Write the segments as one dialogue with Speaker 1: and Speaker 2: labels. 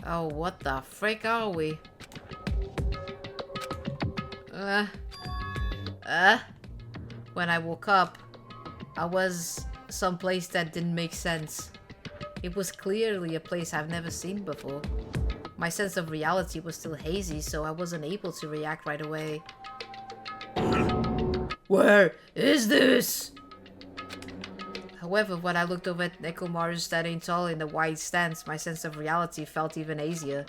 Speaker 1: Oh, what the frick are we? When I woke up, I was someplace that didn't make sense. It was clearly a place I've never seen before. My sense of reality was still hazy, so I wasn't able to react right away. Where is this? However, when I looked over at Nekomaru standing tall in the wide stance, my sense of reality felt even hazier.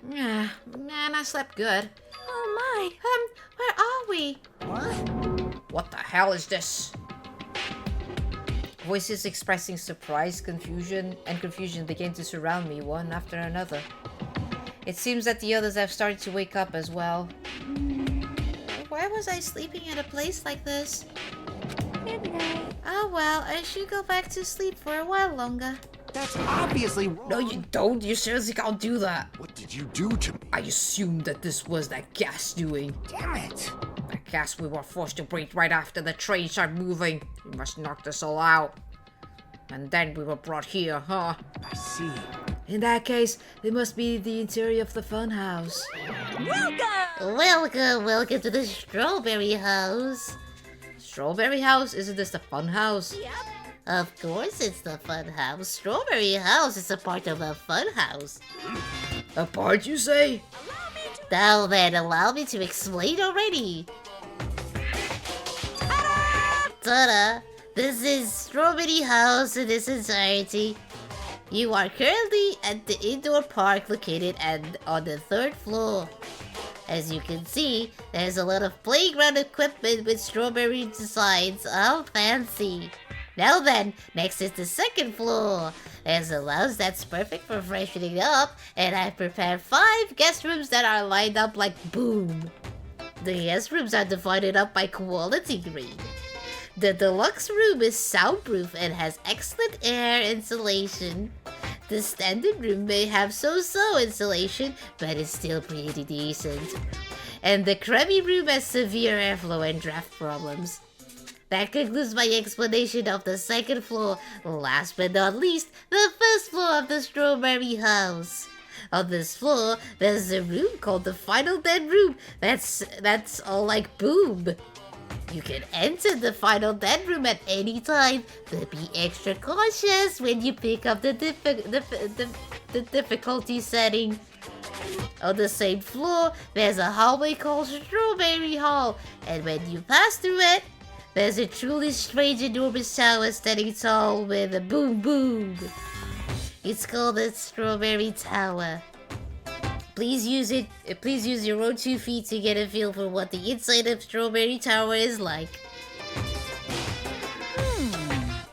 Speaker 1: Yeah, man, I slept good.
Speaker 2: Oh my.
Speaker 1: Where are we? What the hell is this? Voices expressing surprise, confusion began to surround me one after another. It seems that the others have started to wake up as well. Why was I sleeping at a place like this?
Speaker 2: Good night.
Speaker 1: Oh well, I should go back to sleep for a while longer.
Speaker 3: That's obviously wrong.
Speaker 1: No, you don't. You seriously can't do that.
Speaker 3: What did you do to me?
Speaker 1: I assumed that this was that gas doing.
Speaker 3: Damn it.
Speaker 1: That gas we were forced to breathe right after the train started moving. You must knock us all out. And then we were brought here, huh?
Speaker 3: I see.
Speaker 1: In that case, it must be the interior of the funhouse.
Speaker 4: Welcome to the Strawberry House.
Speaker 1: Strawberry House? Isn't this the funhouse?
Speaker 2: Yep.
Speaker 4: Of course it's the Funhouse. Strawberry House is a part of the Funhouse.
Speaker 1: A part, you say?
Speaker 4: Now then, allow me to explain already. Ta-da! This is Strawberry House in its entirety. You are currently at the indoor park located on the 3rd floor. As you can see, there's a lot of playground equipment with strawberry designs. Oh, fancy. Now then, next is the 2nd floor. There's a lounge that's perfect for freshening up, and I've prepared 5 guest rooms that are lined up like boom. The guest rooms are divided up by quality grade. The deluxe room is soundproof and has excellent air insulation. The standard room may have so-so insulation, but it's still pretty decent. And the crummy room has severe airflow and draft problems. That concludes my explanation of the 2nd floor. Last but not least, the 1st floor of the Strawberry House. On this floor, there's a room called the Final Dead Room. That's all like boom. You can enter the Final Dead Room at any time, but be extra cautious when you pick up the difficulty setting. On the same floor, there's a hallway called Strawberry Hall, and when you pass through it, there's a truly strange enormous tower standing tall with a boom boom. It's called the Strawberry Tower. Please use your own 2 feet to get a feel for what the inside of Strawberry Tower is like.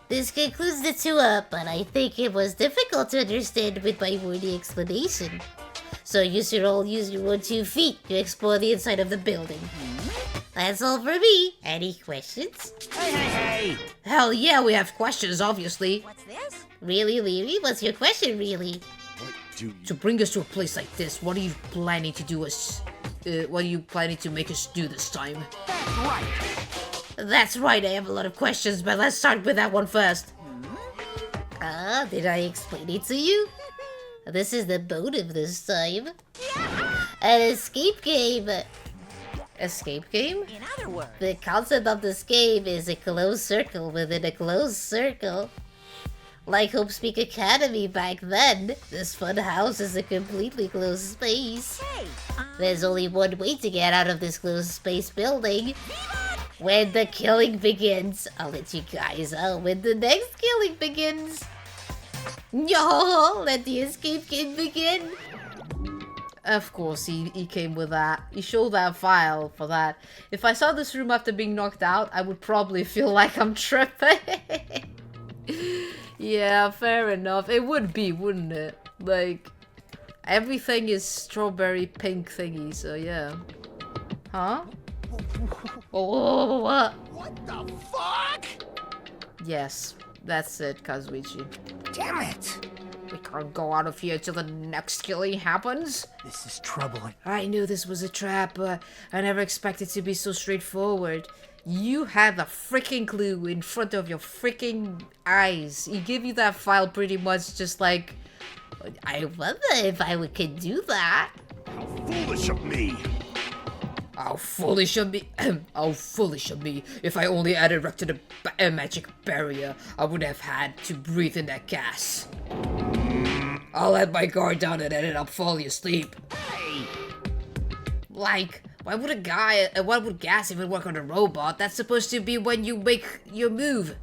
Speaker 4: This concludes the tour, but I think it was difficult to understand with my wordy explanation. So you should all use your own 2 feet to explore the inside of the building. That's all for me. Any questions?
Speaker 3: Hey!
Speaker 1: Hell yeah, we have questions, obviously.
Speaker 2: What's this?
Speaker 4: Really, Leary? What's your question, really?
Speaker 3: What do you...
Speaker 1: To bring us to a place like this, what are you planning to do what are you planning to make us do this time?
Speaker 3: That's right!
Speaker 1: That's right, I have a lot of questions, but let's start with that one first.
Speaker 4: Did I explain it to you? This is the motive this time. An escape game.
Speaker 1: Escape game?
Speaker 2: In other words.
Speaker 4: The concept of this game is a closed circle within a closed circle. Like Hope Speak Academy back then, this fun house is a completely closed space.
Speaker 2: Hey.
Speaker 4: There's only one way to get out of this closed space building. When the killing begins. I'll let you guys know when the next killing begins. Yo, let the escape game begin.
Speaker 1: Of course, he came with that. He showed that file for that. If I saw this room after being knocked out, I would probably feel like I'm tripping. Yeah, fair enough. It would be, wouldn't it? Like, everything is strawberry pink thingy, so yeah. Huh?
Speaker 4: Oh, what?
Speaker 3: What the fuck?
Speaker 1: Yes, that's it, Kazuichi.
Speaker 3: Damn it!
Speaker 1: We can't go out of here till the next killing happens.
Speaker 3: This is troubling.
Speaker 1: I knew this was a trap, but I never expected it to be so straightforward. You had the freaking clue in front of your freaking eyes. He gave you that file pretty much just like
Speaker 4: I wonder if could do that.
Speaker 3: How foolish of me!
Speaker 1: How foolish of me! How foolish of me! If I only had erected a magic barrier, I would have had to breathe in that gas. I'll let my guard down and ended up falling asleep.
Speaker 3: Hey!
Speaker 1: Like, why would gas even work on a robot? That's supposed to be when you make your move.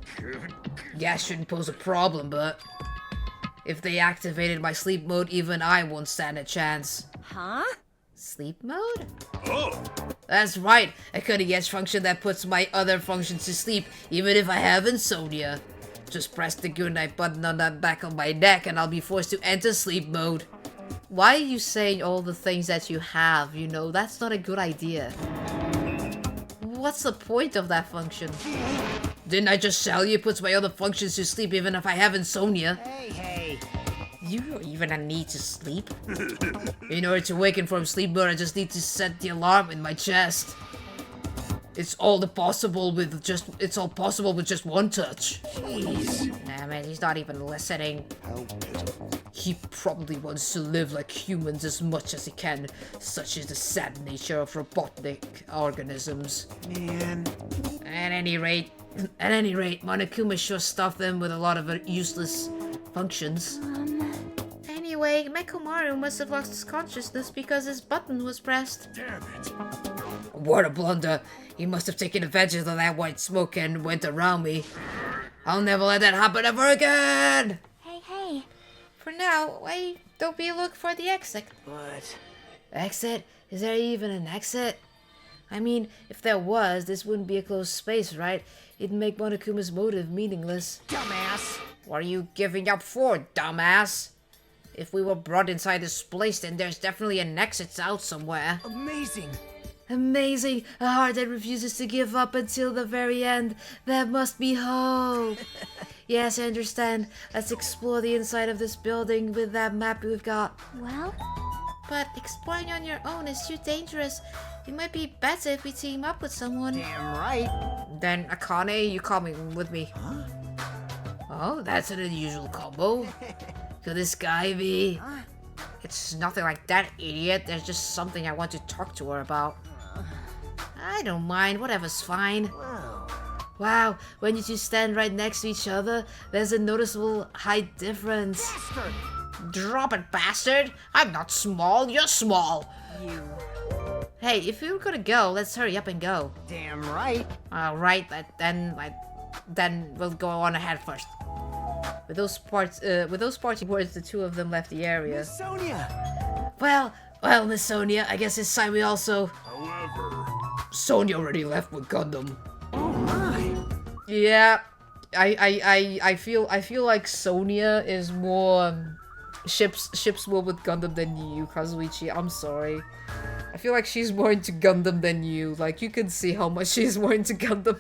Speaker 1: Gas shouldn't pose a problem, but if they activated my sleep mode, even I won't stand a chance.
Speaker 2: Huh?
Speaker 1: Sleep mode?
Speaker 3: Oh!
Speaker 1: That's right, a cutting-edge function that puts my other functions to sleep, even if I have insomnia. Just press the goodnight button on that back of my neck and I'll be forced to enter sleep mode. Why are you saying all the things that you have? You know, that's not a good idea. What's the point of that function? Didn't I just tell you it puts my other functions to sleep even if I have insomnia?
Speaker 3: Hey!
Speaker 1: You don't even need to sleep. In order to awaken from sleep mode, I just need to set the alarm in my chest. It's all possible with just one touch.
Speaker 3: Jeez.
Speaker 1: Nah, man, he's not even listening. He probably wants to live like humans as much as he can. Such is the sad nature of robotic organisms.
Speaker 3: Man.
Speaker 1: At any rate, Monokuma sure stuffed them with a lot of useless functions. Anyway, Mekomaru must have lost his consciousness because his button was pressed.
Speaker 3: Damn it.
Speaker 1: What a blunder. He must have taken advantage of that white smoke and went around me. I'll never let that happen ever again!
Speaker 2: Hey.
Speaker 1: For now, why don't we look for the exit?
Speaker 3: But...
Speaker 1: Exit? Is there even an exit? I mean, if there was, this wouldn't be a closed space, right? It'd make Monokuma's motive meaningless.
Speaker 3: Dumbass!
Speaker 1: What are you giving up for, dumbass? If we were brought inside this place, then there's definitely an exit out somewhere.
Speaker 3: Amazing!
Speaker 1: Amazing! A heart that refuses to give up until the very end. There must be hope. Yes, I understand. Let's explore the inside of this building with that map we've got.
Speaker 2: Well,
Speaker 1: But exploring on your own is too dangerous. It might be better if we team up with someone.
Speaker 3: Damn right!
Speaker 1: Then, Akane, you coming with me?
Speaker 3: Huh?
Speaker 1: Oh, that's an unusual combo. Could this guy be? It's nothing like that, idiot. There's just something I want to talk to her about. I don't mind, whatever's fine.
Speaker 3: Wow.
Speaker 1: Wow, when you two stand right next to each other, there's a noticeable height difference.
Speaker 3: Bastard!
Speaker 1: Drop it, bastard! I'm not small, you're small!
Speaker 3: You...
Speaker 1: Hey, if we were gonna go, let's hurry up and go.
Speaker 3: Damn right!
Speaker 1: Alright, then we'll go on ahead first. With those parting words, the two of them left the area.
Speaker 3: Miss Sonia!
Speaker 1: Well, Miss Sonia, I guess it's time we also...
Speaker 3: However...
Speaker 1: Sonia already left with Gundam.
Speaker 3: Oh my!
Speaker 1: Yeah, I feel like Sonia is more ships more with Gundam than you, Kazuichi. I'm sorry. I feel like she's more into Gundam than you. Like, you can see how much she's more into Gundam.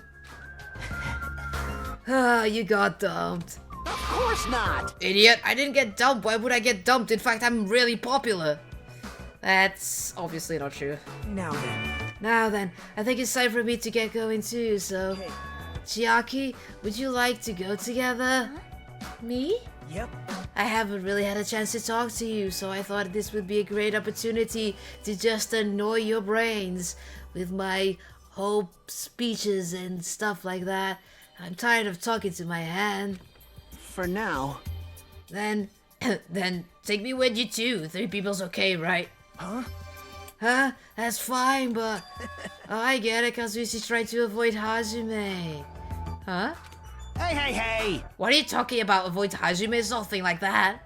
Speaker 1: Ah, you got dumped.
Speaker 3: Of course not!
Speaker 1: Idiot, I didn't get dumped. Why would I get dumped? In fact, I'm really popular. That's obviously not true.
Speaker 3: Now then,
Speaker 1: I think it's time for me to get going too, so...
Speaker 3: okay.
Speaker 1: Chiaki, would you like to go together? Me?
Speaker 3: Yep.
Speaker 1: I haven't really had a chance to talk to you, so I thought this would be a great opportunity to just annoy your brains with my hope speeches and stuff like that. I'm tired of talking to my hand.
Speaker 3: For now.
Speaker 1: Then take me with you too. 3 people's okay, right?
Speaker 3: Huh?
Speaker 1: Huh? That's fine, but... Oh, I get it, Kazuchi's trying to avoid Hazume. Huh?
Speaker 3: Hey!
Speaker 1: What are you talking about? Avoid Hazume? It's nothing like that.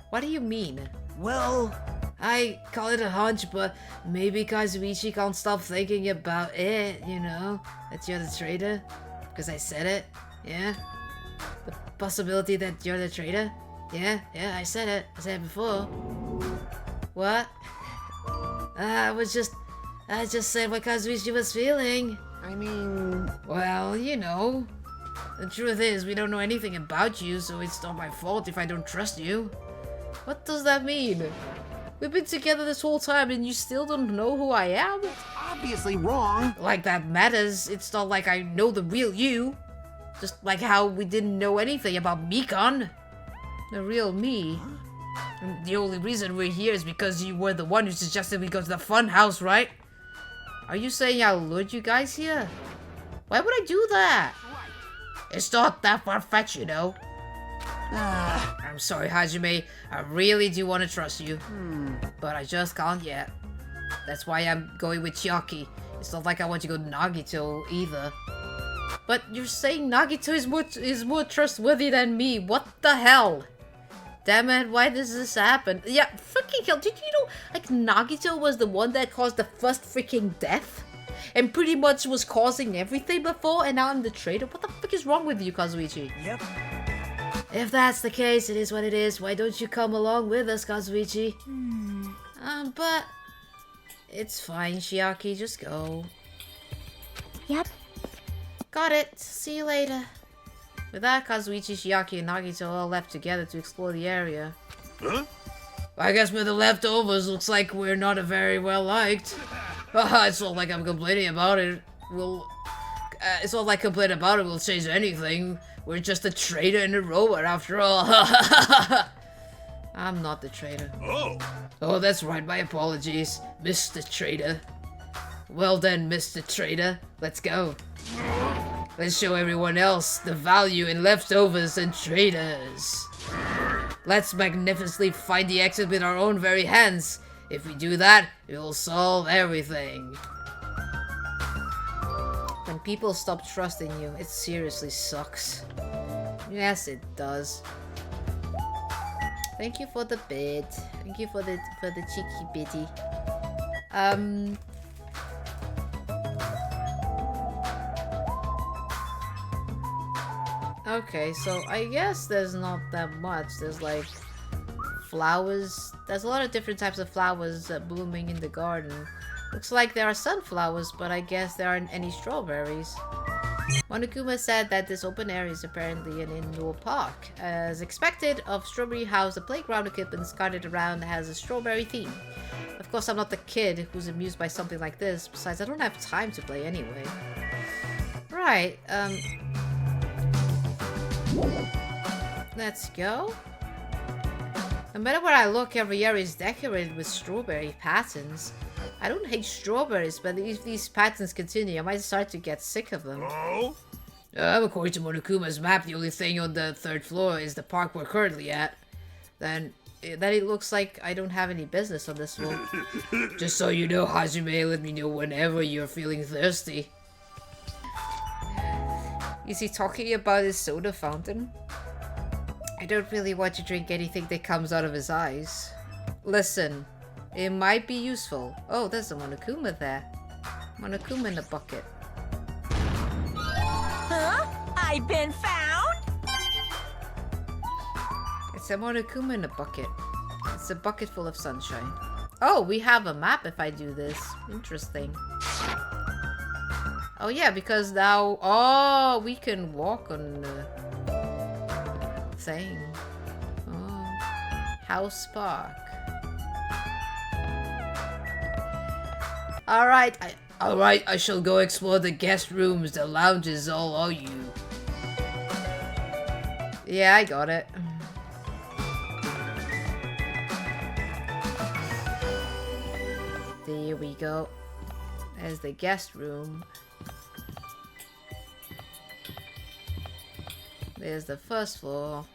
Speaker 1: What do you mean?
Speaker 3: Well...
Speaker 1: I call it a hunch, but maybe Kazuichi can't stop thinking about it, you know? That you're the traitor? Because I said it? Yeah? The possibility that you're the traitor? Yeah, I said it. I said it before. What? I just said what Kazuichi was feeling.
Speaker 3: I mean...
Speaker 1: Well, you know. The truth is, we don't know anything about you, so it's not my fault if I don't trust you. What does that mean? We've been together this whole time and you still don't know who I am?
Speaker 3: It's obviously wrong.
Speaker 1: Like that matters. It's not like I know the real you. Just like how we didn't know anything about Mikon. The real me. And the only reason we're here is because you were the one who suggested we go to the fun house, right? Are you saying I lured you guys here? Why would I do that? It's not that far-fetched, you know. I'm sorry, Hajime. I really do want to trust you. But I just can't yet. That's why I'm going with Chiaki. It's not like I want to go to Nagito either. But you're saying Nagito is more trustworthy than me. What the hell? Damn it, why does this happen? Yeah, freaking hell. Did you know, like, Nagito was the one that caused the first freaking death? And pretty much was causing everything before, and now I'm the traitor? What the fuck is wrong with you, Kazuichi?
Speaker 3: Yep.
Speaker 1: If that's the case, it is what it is. Why don't you come along with us, Kazuichi? But... It's fine, Chiaki. Just go.
Speaker 2: Yep.
Speaker 1: Got it. See you later. With that, Kazuichi, Chiaki, and Nagito all left together to explore the area.
Speaker 3: Huh?
Speaker 1: I guess we're the leftovers. Looks like we're not very well liked. It's not like I'm complaining about it. It's not like complaining about it will change anything. We're just a traitor and a robot after all. I'm not the traitor. Oh, that's right. My apologies, Mr. Traitor. Well then, Mr. Traitor. Let's go. Let's show everyone else the value in leftovers and traitors. Let's magnificently find the exit with our own very hands. If we do that, it will solve everything. When people stop trusting you, it seriously sucks. Yes, it does. Thank you for the bid. Thank you for the cheeky bitty. Okay, so I guess there's not that much. There's like flowers. There's a lot of different types of flowers blooming in the garden. Looks like there are sunflowers, but I guess there aren't any strawberries. Monokuma said that this open area is apparently an indoor park. As expected of Strawberry House, the playground equipment scattered around has a strawberry theme. Of course, I'm not the kid who's amused by something like this. Besides, I don't have time to play anyway. Right, let's go. No matter where I look, every area is decorated with strawberry patterns. I don't hate strawberries, but if these patterns continue, I might start to get sick of them. According to Monokuma's map, the only thing on the 3rd floor is the park we're currently at. Then it looks like I don't have any business on this floor. Just so you know, Hajime, let me know whenever you're feeling thirsty. Is he talking about his soda fountain? I don't really want to drink anything that comes out of his eyes. Listen, it might be useful. Oh, there's a Monokuma there. Monokuma in a bucket.
Speaker 2: Huh? I've been found?
Speaker 1: It's a Monokuma in a bucket. It's a bucket full of sunshine. Oh, we have a map if I do this. Interesting. Oh yeah, because now... Oh, we can walk on the thing. Oh. House Park. Alright, I shall go explore the guest rooms, the lounges, all are you. Yeah, I got it. There we go. There's the guest room. There's the 1st floor.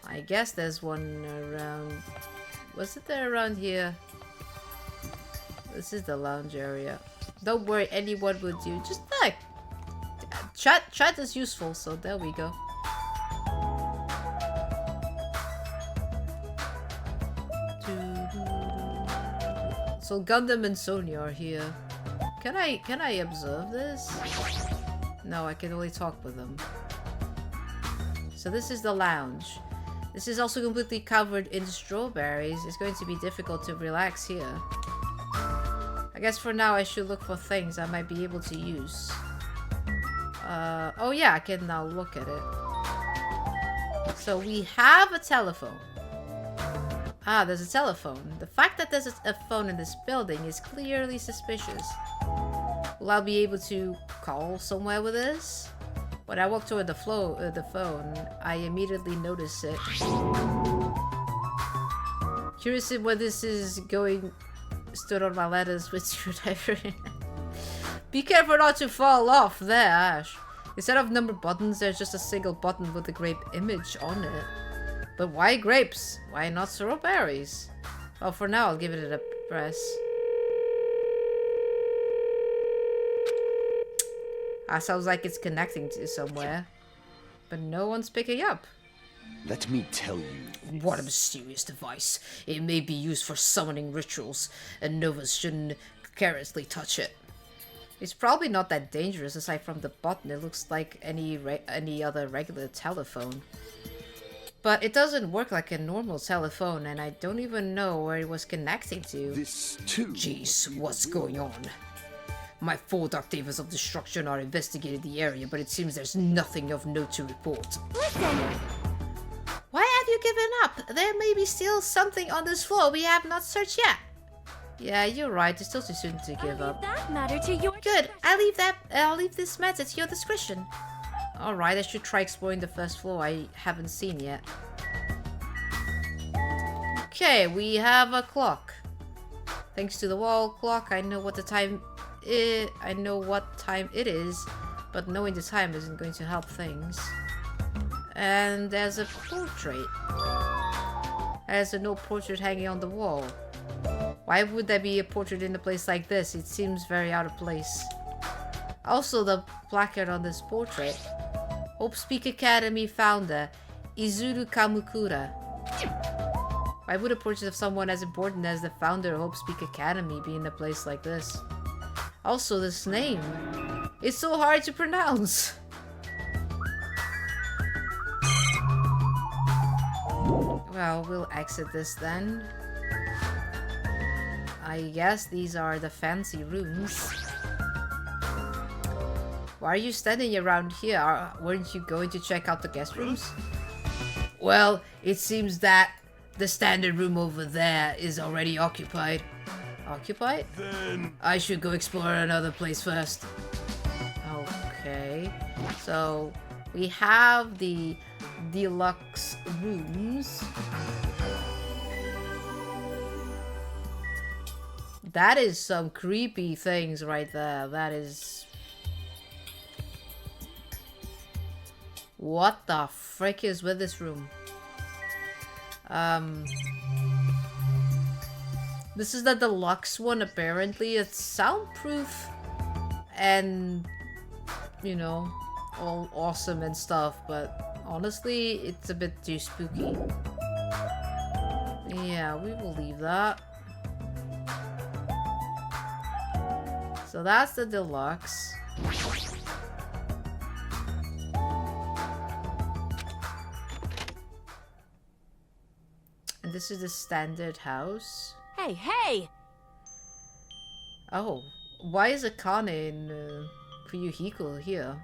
Speaker 1: I guess there's one around... Was it there around here? This is the lounge area. Don't worry, anyone will do. Just like... Chat is useful, so there we go. So Gundam and Sonya are here. Can I observe this? No, I can only talk with them. So this is the lounge. This is also completely covered in strawberries. It's going to be difficult to relax here. I guess for now I should look for things I might be able to use. Oh yeah, I can now look at it. So we have a telephone. Ah, there's a telephone. The fact that there's a phone in this building is clearly suspicious. Will I be able to call somewhere with this? When I walk toward the phone, I immediately notice it. Curious if where this is going. Stood on my letters with screwdriver. Be careful not to fall off there, Ash. Instead of numbered buttons, there's just a single button with a grape image on it. But why grapes? Why not strawberries? Well, for now, I'll give it a press. That sounds like it's connecting to somewhere. But no one's picking up.
Speaker 3: Let me tell you.
Speaker 1: What a mysterious device. It may be used for summoning rituals, and Novas shouldn't carelessly touch it. It's probably not that dangerous. Aside from the button, it looks like any other regular telephone. But it doesn't work like a normal telephone, and I don't even know where it was connecting to.
Speaker 3: This too.
Speaker 1: Jeez, what's going on? My 4 Doctavas of Destruction are investigating the area, but it seems there's nothing of note to report.
Speaker 2: Listen!
Speaker 1: Why have you given up? There may be still something on this floor we have not searched yet. Yeah, you're right. It's still too soon to give
Speaker 2: I'll
Speaker 1: up.
Speaker 2: leave that matter to your...
Speaker 1: Good. I'll leave this matter to your discretion. Alright, I should try exploring the first floor I haven't seen yet. Okay, we have a clock. Thanks to the wall clock, I know what time it is, but knowing the time isn't going to help things. And there's a portrait. There's an old portrait hanging on the wall. Why would there be a portrait in a place like this? It seems very out of place. Also, the placard on this portrait. Hope Speak Academy founder, Izuru Kamukura. Why would a portrait of someone as important as the founder of Hope Speak Academy be in a place like this? Also, this name. It's so hard to pronounce. Well, we'll exit this then. I guess these are the fancy rooms. Why are you standing around here? Weren't you going to check out the guest rooms? Well, it seems that the standard room over there is already occupied. Occupied? Then I should go explore another place first. Okay. So, we have the deluxe rooms. That is some creepy things right there. That is... What the frick is with this room? This is the deluxe one, apparently. It's soundproof and, you know, all awesome and stuff, but honestly, it's a bit too spooky. Yeah, we will leave that. So that's the deluxe. And this is the standard house.
Speaker 2: Hey, hey!
Speaker 1: Oh, why is Akane in Fuyuhiko here?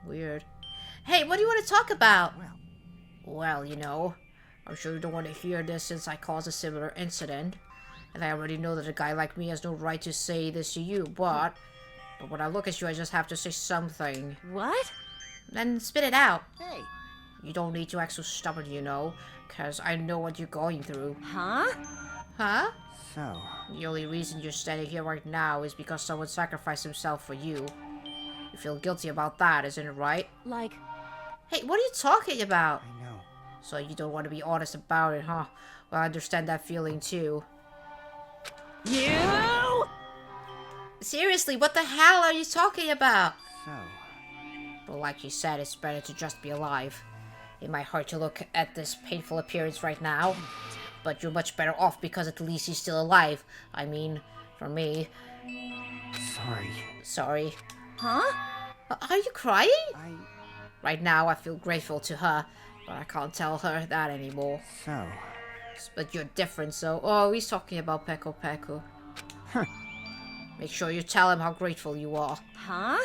Speaker 1: Weird. Hey, what do you want to talk about? Well, you know, I'm sure you don't want to hear this since I caused a similar incident. And I already know that a guy like me has no right to say this to you, but when I look at you, I just have to say something.
Speaker 2: What?
Speaker 1: Then spit it out.
Speaker 3: Hey.
Speaker 1: You don't need to act so stubborn, you know, because I know what you're going through.
Speaker 2: Huh?
Speaker 1: Huh?
Speaker 3: So.
Speaker 1: The only reason you're standing here right now is because someone sacrificed himself for you. You feel guilty about that, isn't it right?
Speaker 2: Like...
Speaker 1: Hey, what are you talking about?
Speaker 3: I know.
Speaker 1: So you don't want to be honest about it, huh? Well, I understand that feeling too.
Speaker 2: You!
Speaker 1: Seriously, what the hell are you talking about?
Speaker 3: So.
Speaker 1: Well, like you said, it's better to just be alive. It might hurt to look at this painful appearance right now, but you're much better off because at least he's still alive. I mean, for me.
Speaker 3: Sorry.
Speaker 1: Sorry.
Speaker 2: Huh?
Speaker 1: Are you crying?
Speaker 3: I...
Speaker 1: Right now, I feel grateful to her, but I can't tell her that anymore.
Speaker 3: So.
Speaker 1: But you're different, so... Oh, he's talking about Peko Peko.
Speaker 3: Huh.
Speaker 1: Make sure you tell him how grateful you are.
Speaker 2: Huh?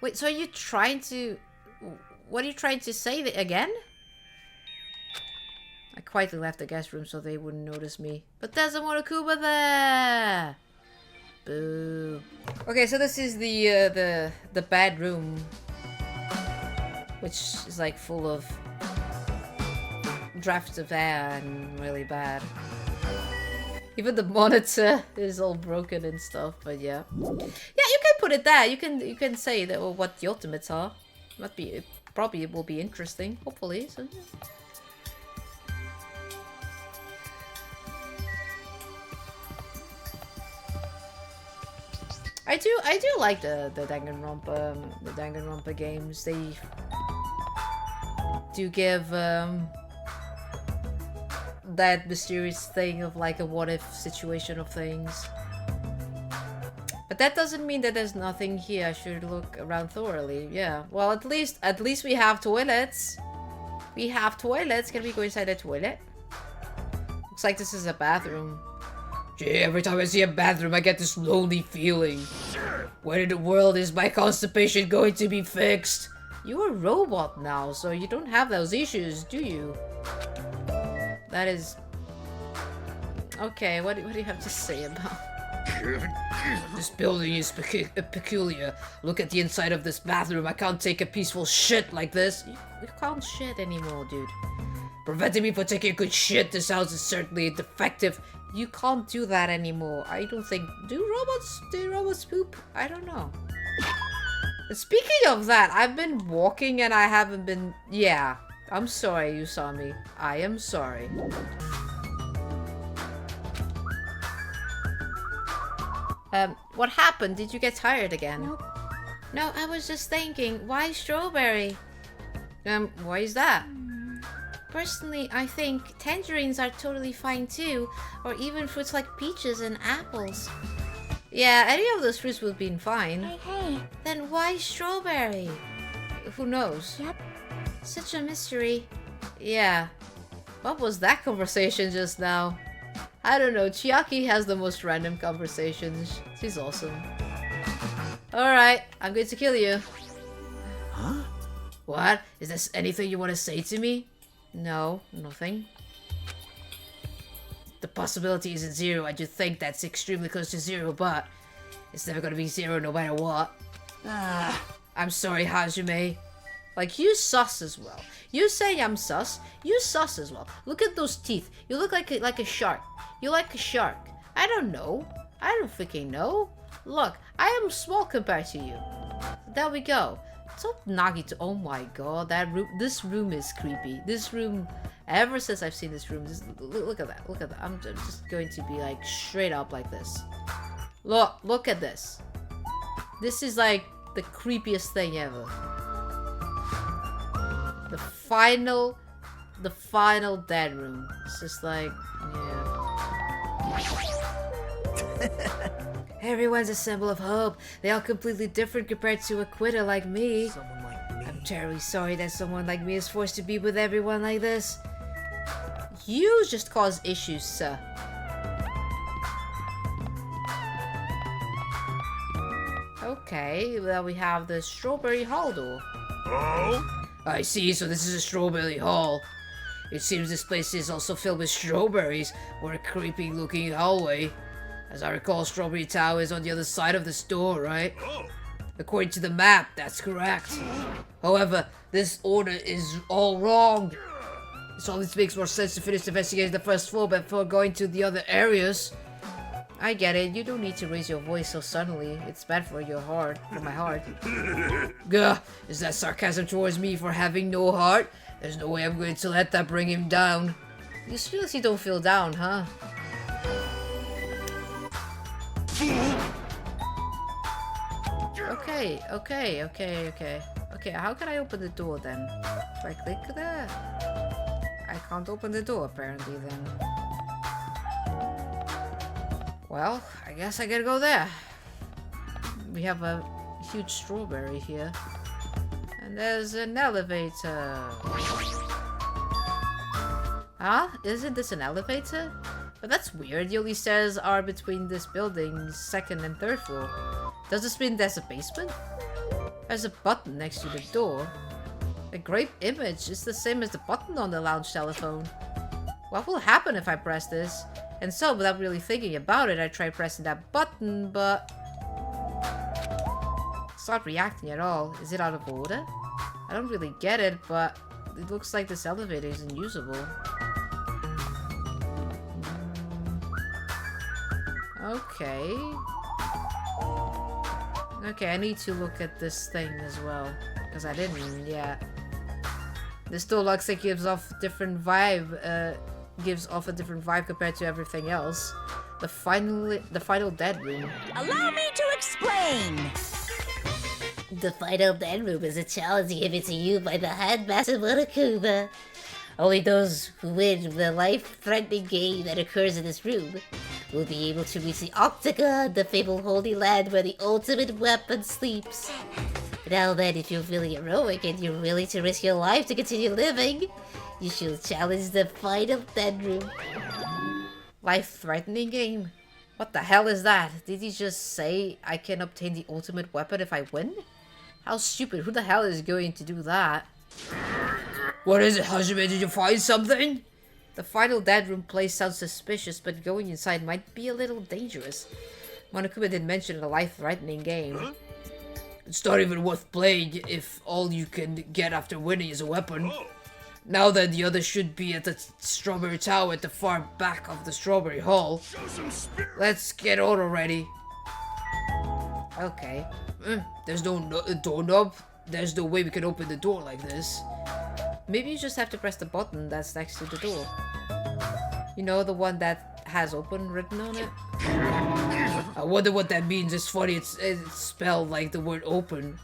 Speaker 1: Wait, so are you trying to... What are you trying to say again? I quietly left the guest room so they wouldn't notice me. But there's a Monokuma there! Boo. Okay, so this is the bad room. Which is like full of drafts of air and really bad. Even the monitor is all broken and stuff, but yeah. Yeah, you can put it there. You can say that what the ultimates are. Probably it will be interesting, hopefully. So yeah. I do like the Danganronpa games. They do give that mysterious thing of like a what if situation of things. But that doesn't mean that there's nothing here. I should look around thoroughly. Yeah. Well, at least we have toilets. We have toilets. Can we go inside the toilet? Looks like this is a bathroom. Gee, every time I see a bathroom, I get this lonely feeling. When in the world is my constipation going to be fixed? You're a robot now, so you don't have those issues, do you? That is... Okay, what do you have to say about... This building is peculiar. Look at the inside of this bathroom. I can't take a peaceful shit like this. You can't shit anymore, dude. Preventing me from taking a good shit. This house is certainly defective. You can't do that anymore. I don't think... Do robots poop? I don't know. Speaking of that, I've been walking and I haven't been... Yeah. I'm sorry you saw me. I am sorry. What happened? Did you get tired again?
Speaker 2: Nope.
Speaker 1: No, I was just thinking, why strawberry? Why is that? Personally, I think tangerines are totally fine too, or even fruits like peaches and apples. Yeah, any of those fruits would have been fine.
Speaker 2: Hey.
Speaker 1: Then why strawberry? Who knows?
Speaker 2: Yep.
Speaker 1: Such a mystery. Yeah. What was that conversation just now? I don't know, Chiaki has the most random conversations. She's awesome. Alright, I'm going to kill you.
Speaker 3: Huh?
Speaker 1: What? Is there anything you want to say to me? No, nothing. The possibility isn't zero. I do think that's extremely close to zero, but it's never gonna be zero no matter what. I'm sorry, Hajime. Like, you sus as well. You say I'm sus, you sus as well. Look at those teeth. You look like a shark. You like a shark. I don't know. I don't freaking know. Look, I am small compared to you. There we go. So Nagito, oh my god, this room is creepy. This room, ever since I've seen this room, look at that, look at that. I'm just going to be like straight up like this. Look at this. This is like the creepiest thing ever. The final dead room. It's just like, yeah. Everyone's a symbol of hope. They are completely different compared to a quitter like me.
Speaker 3: Someone like me.
Speaker 1: I'm terribly sorry that someone like me is forced to be with everyone like this. You just cause issues, sir. Okay, well we have the strawberry hall door.
Speaker 3: Oh?
Speaker 1: I see, so this is a strawberry hall. It seems this place is also filled with strawberries, or a creepy looking hallway. As I recall, Strawberry Tower is on the other side of this door, right? According to the map, that's correct. However, this order is all wrong. This only makes more sense to finish investigating the first floor before going to the other areas. I get it, you don't need to raise your voice so suddenly. It's bad for your heart, for my heart. Gah, is that sarcasm towards me for having no heart? There's no way I'm going to let that bring him down. You seriously don't feel down, huh? Okay, how can I open the door then? If I click there? I can't open the door apparently then. Well, I guess I gotta go there. We have a huge strawberry here. And there's an elevator. Huh? Isn't this an elevator? But that's weird. The only stairs are between this building's second and third floor. Does this mean there's a basement? There's a button next to the door. A great image. It's the same as the button on the lounge telephone. What will happen if I press this? And so, without really thinking about it, I tried pressing that button, but... it's not reacting at all. Is it out of order? I don't really get it, but it looks like this elevator is unusable. Okay. Okay, I need to look at this thing as well. Because I didn't yet. This door looks like gives off a different vibe. Gives off a different vibe compared to everything else. The final dead room.
Speaker 2: Allow me to explain.
Speaker 4: The final dead room is a challenge given to you by the Handmaster Monokuma. Only those who win the life-threatening game that occurs in this room will be able to reach the Octagon, the fabled Holy Land where the ultimate weapon sleeps. Now then, if you're feeling heroic and you're willing to risk your life to continue living, you should challenge the final dead room.
Speaker 1: Life-threatening game? What the hell is that? Did he just say I can obtain the ultimate weapon if I win? How stupid. Who the hell is going to do that? What is it, Hajime? Did you find something? The final dead room place sounds suspicious, but going inside might be a little dangerous. Monokuma did mention a life-threatening game. Huh? It's not even worth playing if all you can get after winning is a weapon. Now then, the others should be at the Strawberry Tower at the far back of the Strawberry Hall. Let's get on already. Okay. There's no doorknob. There's no way we can open the door like this. Maybe you just have to press the button that's next to the door. You know, the one that has open written on it? I wonder what that means. It's funny, it's spelled like the word open.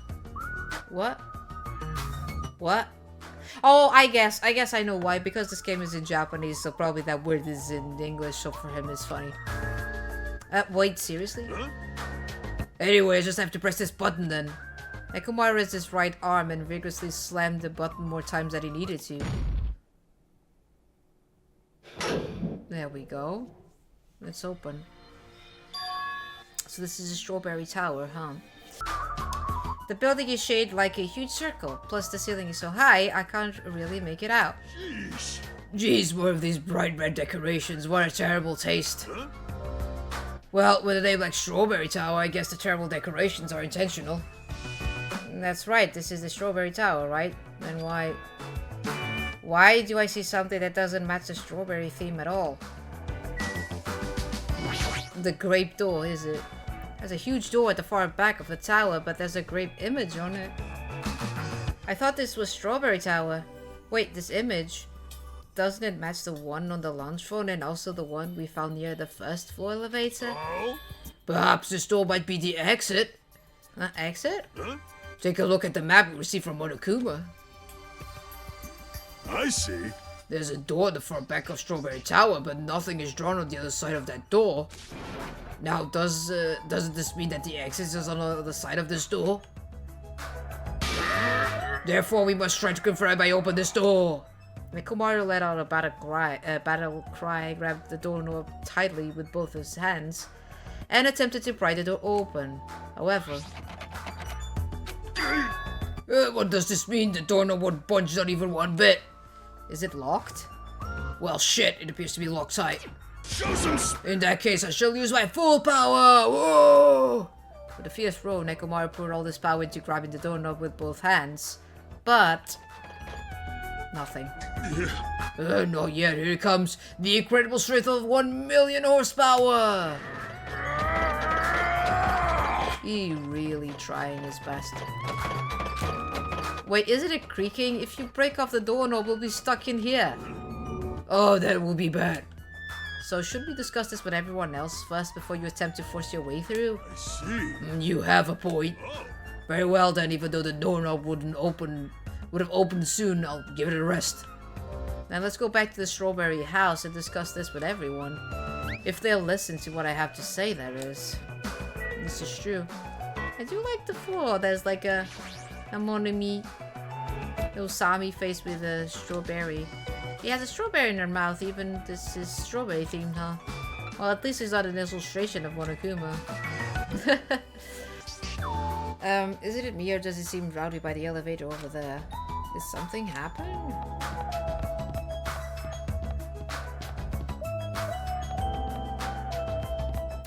Speaker 1: What? What? Oh, I guess I know why. Because this game is in Japanese, so probably that word is in English, so for him it's funny. Wait, seriously? Anyway, I just have to press this button then. Nekomaru raised his right arm and vigorously slammed the button more times than he needed to. There we go. It's open. So this is a Strawberry Tower, huh? The building is shaped like a huge circle, plus the ceiling is so high, I can't really make it out. Jeez, more of these bright red decorations, what a terrible taste. Huh? Well, with a name like Strawberry Tower, I guess the terrible decorations are intentional. That's right, this is the Strawberry Tower, right? Then why do I see something that doesn't match the strawberry theme at all? The grape door, is it? There's a huge door at the far back of the tower, but there's a grape image on it. I thought this was Strawberry Tower. Wait, this image, doesn't it match the one on the launch phone and also the one we found near the first floor elevator? Perhaps this door might be the exit. Exit? Huh? Take a look at the map we received from Monokuma.
Speaker 3: I see.
Speaker 1: There's a door at the far back of Strawberry Tower, but nothing is drawn on the other side of that door. Now, doesn't this mean that the exit is on the other side of this door? Therefore, we must try to confirm by opening this door. Nekomaru let out a battle cry, grabbed the doorknob tightly with both his hands, and attempted to pry the door open. However... what does this mean? The doorknob won't budge not even one bit. Is it locked? Well, shit, it appears to be locked tight. In that case, I shall use my full power! Whoa! With a fierce roar, Nekomaru poured all his power into grabbing the doorknob with both hands. But... nothing. Not yet. Here it comes. The incredible strength of 1,000,000 horsepower! He really trying his best. Wait, isn't it creaking? If you break off the doorknob, we'll be stuck in here. Oh, that will be bad. So should we discuss this with everyone else first before you attempt to force your way through?
Speaker 3: I see.
Speaker 1: You have a point. Very well then, even though the doorknob would have opened soon, I'll give it a rest. Now let's go back to the Strawberry House and discuss this with everyone. If they'll listen to what I have to say, that is. This is true. I do like the floor. There's like a Monami Osami face with a strawberry. He has a strawberry in her mouth, even this is strawberry themed, huh? Well, at least it's not an illustration of Monokuma. Isn't it me or does it seem rowdy by the elevator over there? Did something happen?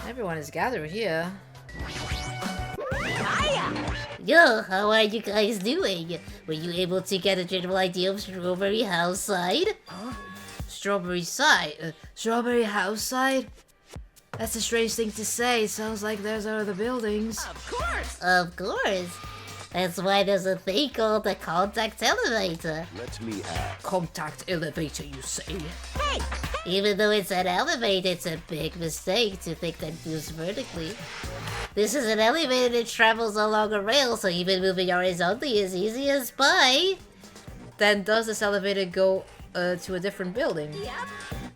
Speaker 1: Everyone is gathered here.
Speaker 4: Yo, how are you guys doing? Were you able to get a general idea of Strawberry House side?
Speaker 1: Huh? Strawberry side? Strawberry House side? That's a strange thing to say. Sounds like there's other buildings.
Speaker 2: Of course!
Speaker 4: Of course. That's why there's a thing called a contact elevator.
Speaker 3: Let me ask.
Speaker 1: Contact elevator, you say?
Speaker 2: Hey!
Speaker 4: Even though it's an elevator, it's a big mistake to think that it moves vertically. This is an elevator that travels along a rail, so even moving horizontally is easy as pie.
Speaker 1: Then does this elevator go to a different building?
Speaker 2: Yep.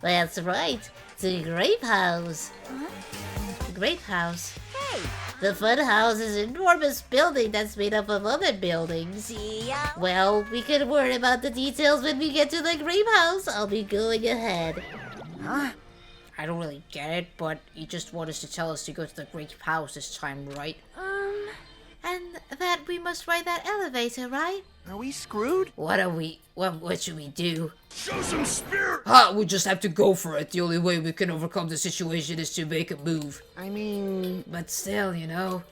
Speaker 4: That's right, to Grape House.
Speaker 1: Grape House.
Speaker 2: Hey!
Speaker 4: The Fun House is an enormous building that's made up of other buildings.
Speaker 2: See ya!
Speaker 4: Well, we can worry about the details when we get to the Grape House. I'll be going ahead.
Speaker 2: Huh?
Speaker 1: I don't really get it, but you just want us to tell us to go to the Grape House this time, right? And that we must ride that elevator, right?
Speaker 3: Are we screwed?
Speaker 1: What should we do?
Speaker 3: Show some spirit!
Speaker 1: We just have to go for it. The only way we can overcome the situation is to make a move.
Speaker 3: I mean...
Speaker 1: But still, you know.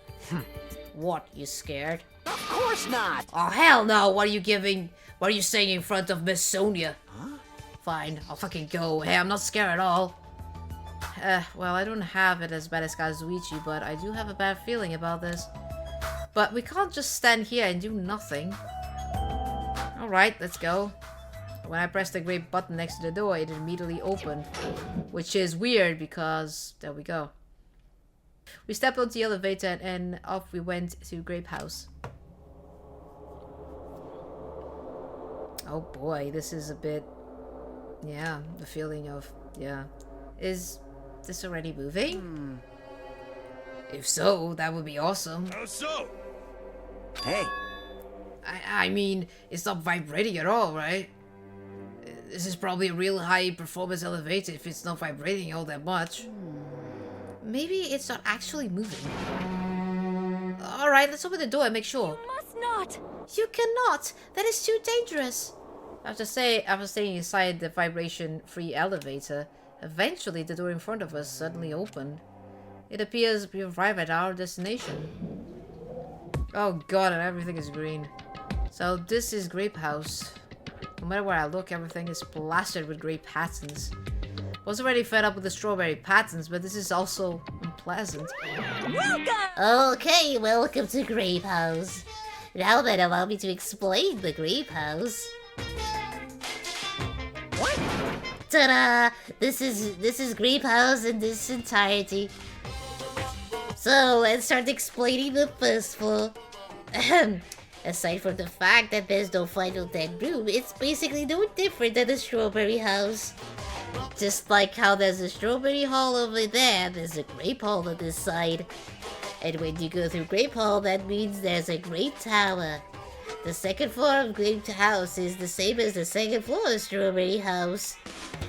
Speaker 1: What, you scared?
Speaker 2: Of course not!
Speaker 1: Oh, hell no! What are you saying in front of Miss Sonia?
Speaker 3: Huh?
Speaker 1: Fine, I'll fucking go. Hey, I'm not scared at all. Well, I don't have it as bad as Kazuichi, but I do have a bad feeling about this. But we can't just stand here and do nothing. Alright, let's go. When I pressed the gray button next to the door, it immediately opened. Which is weird because... there we go. We stepped onto the elevator and off we went to Grape House. Oh boy, this is a bit... yeah, the feeling of... yeah. Is this already moving? If so, that would be awesome.
Speaker 3: How so?
Speaker 2: Hey!
Speaker 1: I mean, it's not vibrating at all, right? This is probably a real high performance elevator if it's not vibrating all that much. Maybe it's not actually moving. Alright, let's open the door and make sure.
Speaker 2: Must not!
Speaker 1: You cannot! That is too dangerous! I have to say, I was staying inside the vibration-free elevator. Eventually, the door in front of us suddenly opened. It appears we arrived at our destination. Oh god, and everything is green. So this is Grape House. No matter where I look, everything is plastered with grape patterns. I was already fed up with the strawberry patterns, but this is also unpleasant.
Speaker 2: Welcome!
Speaker 4: Okay, welcome to Grape House. Now then, allow me to explain the Grape House.
Speaker 2: What?
Speaker 4: Ta-da! This is Grape House in this entirety. So let's start explaining the first floor. Aside from the fact that there's no final dead room, it's basically no different than the Strawberry House. Just like how there's a Strawberry Hall over there, there's a Grape Hall on this side. And when you go through Grape Hall, that means there's a Grape Tower. The second floor of Grape House is the same as the second floor of Strawberry House.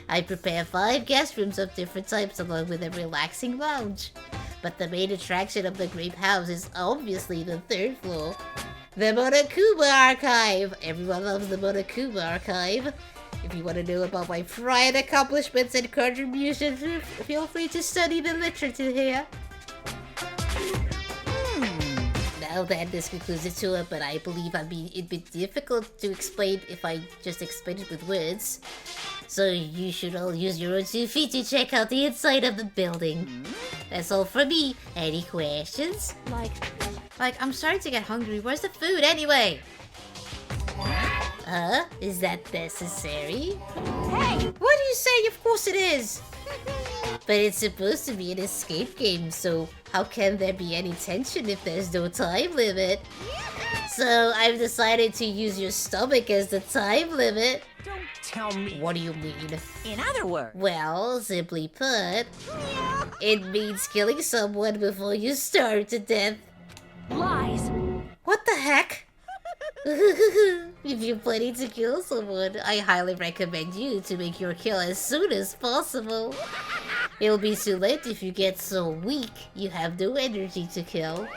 Speaker 4: I prepare 5 guest rooms of different types along with a relaxing lounge. But the main attraction of the Grape House is obviously the 3rd floor. The Monokuma Archive! Everyone loves the Monokuma Archive. If you want to know about my prior accomplishments and contributions, feel free to study the literature here. Now then, this concludes the tour, but I believe it'd be difficult to explain if I just explained it with words. So you should all use your own 2 feet to check out the inside of the building. That's all from me. Any questions?
Speaker 1: Like, I'm starting to get hungry. Where's the food anyway?
Speaker 4: Huh? Is that necessary?
Speaker 2: Hey!
Speaker 1: What are you saying? Of course it is!
Speaker 4: But it's supposed to be an escape game, so how can there be any tension if there's no time limit? So I've decided to use your stomach as the time limit.
Speaker 2: Don't tell me.
Speaker 1: What do you mean?
Speaker 2: In other words,
Speaker 4: Well, simply put, it means killing someone before you starve to death.
Speaker 2: lies.
Speaker 1: What the heck?
Speaker 4: If you're planning to kill someone, I highly recommend you to make your kill as soon as possible. It'll be too late if you get so weak you have no energy to kill.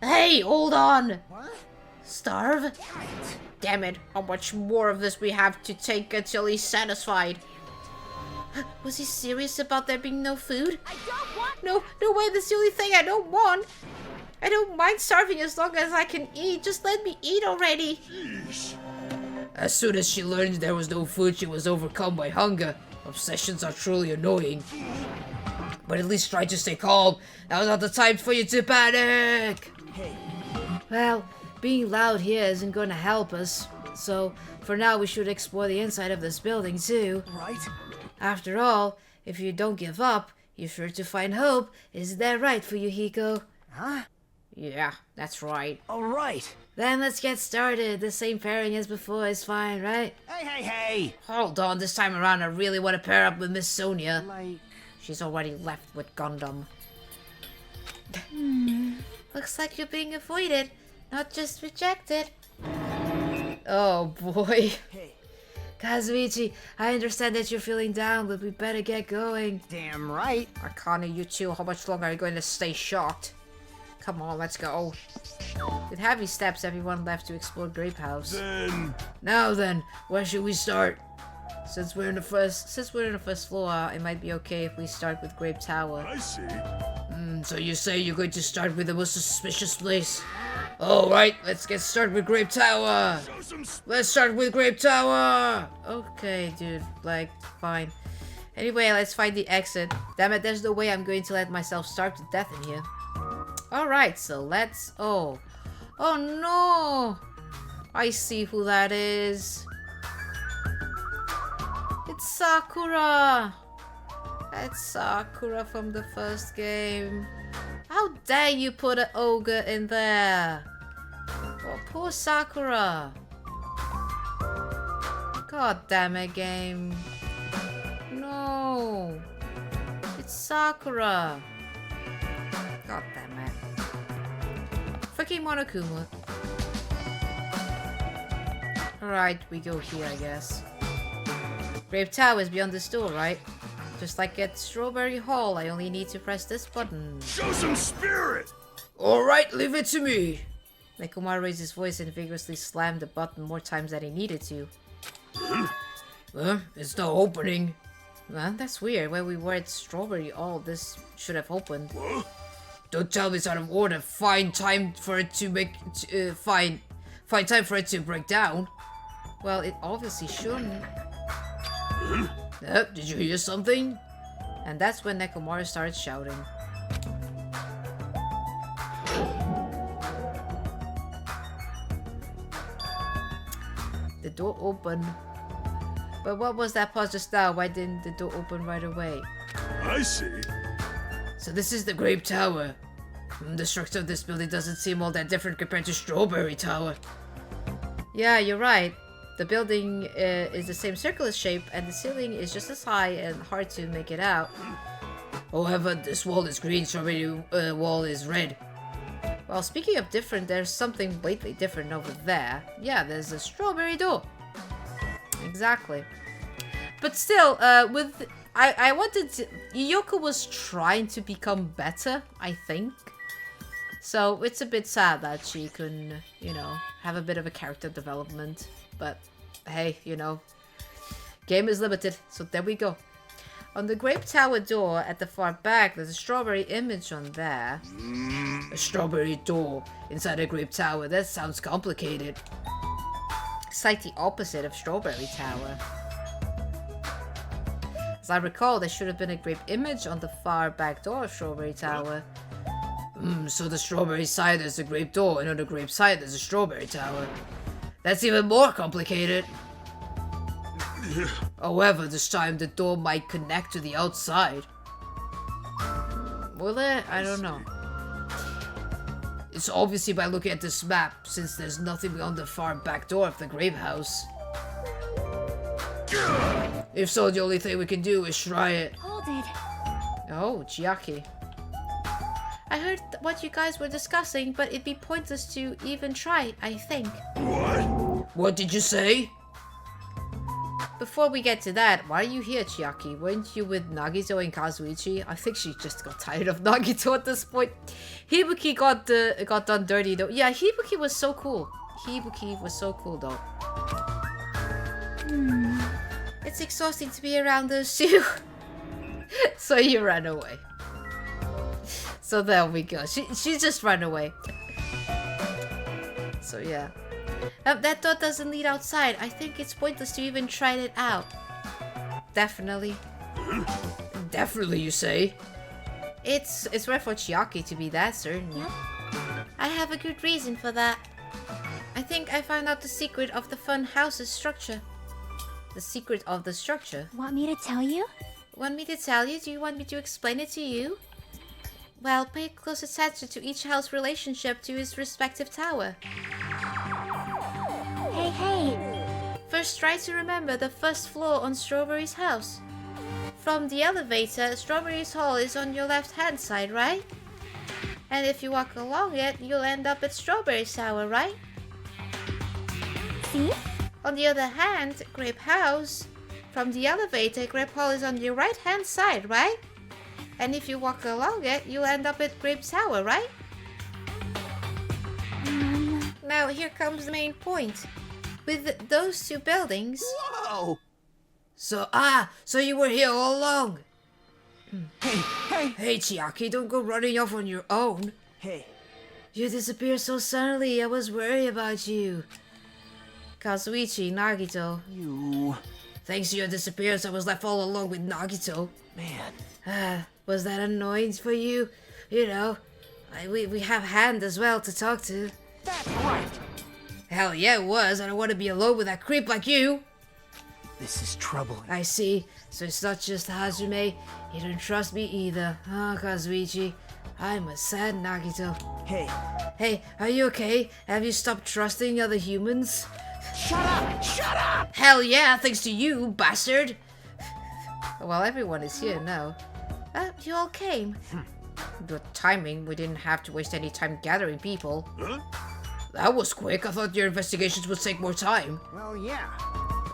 Speaker 1: Hey, hold on!
Speaker 2: What?
Speaker 1: Starve? Damn it, how much more of this we have to take until he's satisfied? Was he serious about there being no food?
Speaker 2: I don't want.
Speaker 1: No way, that's the only thing I don't want! I don't mind starving as long as I can eat, just let me eat already! As soon as she learned there was no food, she was overcome by hunger. Obsessions are truly annoying. But at least try to stay calm. Now's not the time for you to panic.
Speaker 3: Hey,
Speaker 1: Well, being loud here isn't going to help us. So, for now, we should explore the inside of this building too.
Speaker 3: right?
Speaker 1: After all, if you don't give up, you're sure to find hope. Isn't that right for you, Hiko?
Speaker 3: Huh?
Speaker 1: Yeah, that's right.
Speaker 3: All right.
Speaker 1: Then let's get started. The same pairing as before is fine, right?
Speaker 3: Hey!
Speaker 1: Hold on, this time around I really want to pair up with Miss Sonia.
Speaker 3: Like,
Speaker 1: She's already left with Gundam. Looks like you're being avoided, not just rejected. Oh boy.
Speaker 3: hey,
Speaker 1: Kazuichi, I understand that you're feeling down, but we better get going.
Speaker 3: damn right.
Speaker 1: Akane, you two, how much longer are you going to stay shocked? Come on, let's go. With heavy steps, everyone left to explore Grape House. Now then, where should we start? Since we're in the first floor, it might be okay if we start with Grape Tower.
Speaker 5: I see.
Speaker 1: So you say you're going to start with the most suspicious place? Alright, let's get started with Grape Tower!
Speaker 5: Show some
Speaker 1: Let's start with Grape Tower! Okay, dude, like, fine. Anyway, let's find the exit. Damn it, there's no way I'm going to let myself starve to death in here. Alright, so let's... Oh no! I see who that is. It's Sakura! That's Sakura from the first game. How dare you put an ogre in there? Oh, poor Sakura. God damn it, game. No. It's Sakura. God damn it. Freaking Monokuma. Alright, we go here, I guess. Grape Tower is beyond this door, right? Just like at Strawberry Hall, I only need to press this button.
Speaker 5: Show some spirit!
Speaker 1: Alright, leave it to me! Nekomar raised his voice and vigorously slammed the button more times than he needed to. It's not opening. Well, that's weird. When we were at Strawberry Hall, this should have opened.
Speaker 5: What?
Speaker 1: Don't tell me it's out of order. Find time for it to find time for it to break down. Well, it obviously shouldn't. Did you hear something? And that's when Nekomaru started shouting. The door opened. But what was that pause just now? Why didn't the door open right away?
Speaker 5: I see.
Speaker 1: So this is the Grape Tower. The structure of this building doesn't seem all that different compared to Strawberry Tower. Yeah, you're right. The building is the same circular shape, and the ceiling is just as high and hard to make it out. However, this wall is green, Strawberry wall is red. Well, speaking of different, there's something blatantly different over there. Yeah, there's a strawberry door. Exactly. But still, I wanted to... Yoko was trying to become better, I think. So, it's a bit sad that she couldn't, you know, have a bit of a character development. But, hey, you know, game is limited, so there we go. On the Grape Tower door at the far back, there's a strawberry image on there. A strawberry door inside a Grape Tower, that sounds complicated. It's like the opposite of Strawberry Tower. As I recall, there should have been a grape image on the far back door of Strawberry Tower. So the strawberry side there's a grape door, and on the grape side there's a strawberry tower. That's even more complicated. However, this time the door might connect to the outside. Will it? I don't know. It's obviously by looking at this map, since there's nothing beyond the far back door of the grape house. If so, the only thing we can do is try it.
Speaker 2: Hold it.
Speaker 1: Oh, Chiaki. I heard what you guys were discussing, but it'd be pointless to even try, I think.
Speaker 5: What?
Speaker 1: What did you say? Before we get to that, why are you here, Chiaki? Weren't you with Nagito and Kazuichi? I think she just got tired of Nagito at this point. Hibuki got done dirty though. Yeah, Hibuki was so cool. Hibuki was so cool though. It's exhausting to be around those two. So you ran away. So there we go. She just ran away. So yeah. That door doesn't lead outside. I think it's pointless to even try it out. Definitely. Definitely, you say? It's rare for Chiaki to be that certain.
Speaker 4: Yep. I have a good reason for that. I think I found out the secret of the fun house's structure.
Speaker 1: The secret of the structure.
Speaker 6: Want me to tell you?
Speaker 4: Want me to tell you? Do you want me to explain it to you? Well, pay close attention to each house relationship to its respective tower.
Speaker 6: Hey.
Speaker 4: First, try to remember the first floor on Strawberry's house. From the elevator, Strawberry's hall is on your left-hand side, right? And if you walk along it, you'll end up at Strawberry's tower, right?
Speaker 6: See?
Speaker 4: On the other hand, Grape House. From the elevator, Grape Hall is on your right-hand side, right? And if you walk along it, you'll end up at Grape Tower, right? Now here comes the main point. With those two buildings...
Speaker 3: Whoa!
Speaker 1: So you were here all along.
Speaker 3: Hey!
Speaker 1: Hey, Chiaki, don't go running off on your own.
Speaker 3: Hey!
Speaker 1: You disappeared so suddenly, I was worried about you. Kazuichi, Nagito.
Speaker 3: You...
Speaker 1: Thanks to your disappearance, I was left all alone with Nagito.
Speaker 3: Man.
Speaker 1: Was that annoying for you? You know, we have Hand as well to talk to.
Speaker 3: That's right!
Speaker 1: Hell yeah, it was. I don't want to be alone with a creep like you.
Speaker 3: This is troubling.
Speaker 1: I see. So it's not just Hazume. You don't trust me either, huh, Kazuichi? I'm a sad Nagito.
Speaker 3: Hey!
Speaker 1: Hey, are you okay? Have you stopped trusting other humans?
Speaker 3: Shut up! Shut up!
Speaker 1: Hell yeah, thanks to you, bastard! Well, everyone is here now.
Speaker 4: You all came.
Speaker 1: Good timing. We didn't have to waste any time gathering people.
Speaker 5: Huh?
Speaker 1: That was quick. I thought your investigations would take more time.
Speaker 3: Well, yeah.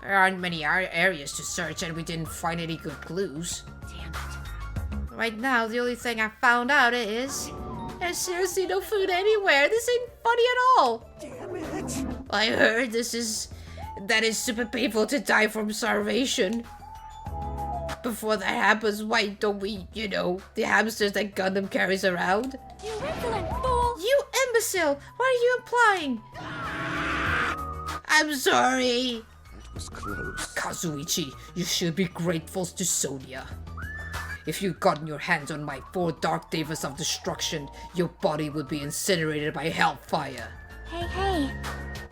Speaker 1: There aren't many areas to search and we didn't find any good clues.
Speaker 6: Damn it.
Speaker 4: Right now, the only thing I found out is... There's seriously no food anywhere. This ain't funny at all.
Speaker 3: Damn it!
Speaker 1: I heard that is super painful to die from starvation. Before that happens, why don't we, the hamsters that Gundam carries around?
Speaker 6: You insolent fool!
Speaker 4: You imbecile! What are you implying?
Speaker 1: I'm sorry.
Speaker 3: That was close.
Speaker 1: Kazuichi, you should be grateful to Sonia. If you'd gotten your hands on my 4 Dark Devas of Destruction, your body would be incinerated by hellfire.
Speaker 6: Hey.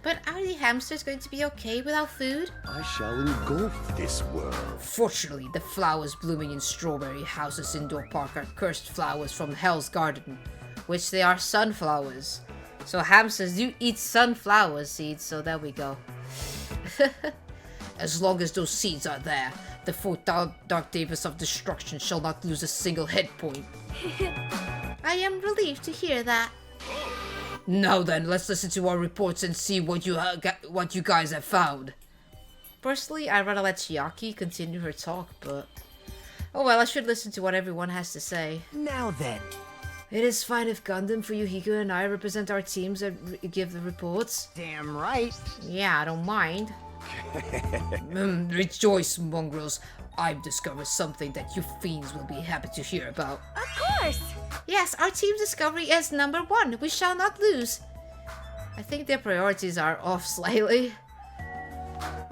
Speaker 4: But are the hamsters going to be okay without food?
Speaker 5: I shall engulf this world.
Speaker 1: Fortunately, the flowers blooming in Strawberry House's indoor park are cursed flowers from Hell's Garden, which they are sunflowers. So hamsters do eat sunflower seeds, so there we go. As long as those seeds are there, the 4 Dark Devas of Destruction shall not lose a single hit point.
Speaker 4: I am relieved to hear that.
Speaker 1: Now then, let's listen to our reports and see what you guys have found. Personally, I'd rather let Chiaki continue her talk, but... Oh well, I should listen to what everyone has to say.
Speaker 3: Now then.
Speaker 1: It is fine if Gundam, Fuyuhiko, and I represent our teams and give the reports.
Speaker 3: Damn right.
Speaker 1: Yeah, I don't mind. Rejoice, mongrels. I've discovered something that you fiends will be happy to hear about.
Speaker 6: Of course!
Speaker 4: Yes, our team's discovery is number 1. We shall not lose.
Speaker 1: I think their priorities are off slightly.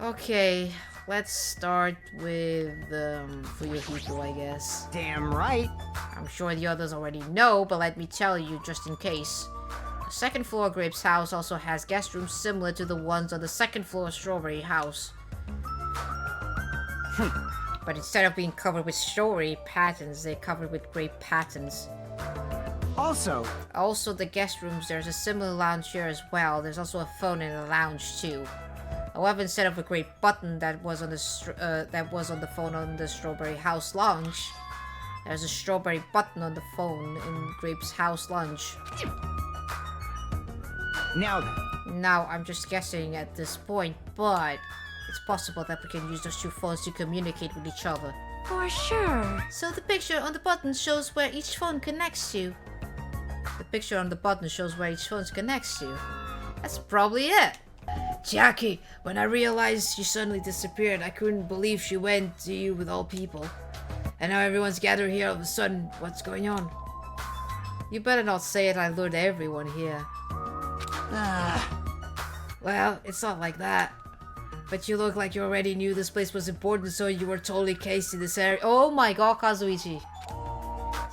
Speaker 1: Okay, let's start with Fuyuhiko, I guess.
Speaker 3: Damn right.
Speaker 1: I'm sure the others already know, but let me tell you just in case. The second floor of Grape's house also has guest rooms similar to the ones on the second floor of Strawberry House. But instead of being covered with strawberry patterns, they're covered with grape patterns. Also, the guest rooms, there's a similar lounge here as well. There's also a phone in the lounge too. However, instead of a grape button that was on the phone on the Strawberry House lounge, there's a strawberry button on the phone in Grape's house lounge.
Speaker 3: Now then.
Speaker 1: Now, I'm just guessing at this point, but it's possible that we can use those 2 phones to communicate with each other.
Speaker 6: For sure.
Speaker 4: So the picture on the button shows where each phone connects to.
Speaker 1: The picture on the button shows where each phone connects to. That's probably it. Jackie, when I realized she suddenly disappeared, I couldn't believe she went to you with all people. And now everyone's gathered here all of a sudden. What's going on? You better not say it. I lured everyone here. Well, it's not like that. But you look like you already knew this place was important, so you were totally cased in this area. Oh my god, Kazuichi.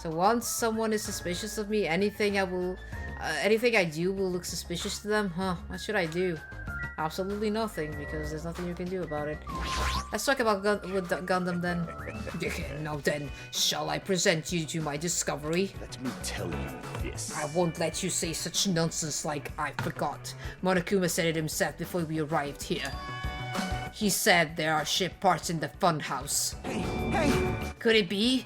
Speaker 1: So once someone is suspicious of me, anything I do will look suspicious to them. Huh? What should I do? Absolutely nothing, because there's nothing you can do about it. Let's talk about Gundam then. Now then, shall I present you to my discovery?
Speaker 5: Let me tell you this.
Speaker 1: I won't let you say such nonsense like I forgot. Monokuma said it himself before we arrived here. He said there are ship parts in the funhouse.
Speaker 3: Hey!
Speaker 1: Could it be?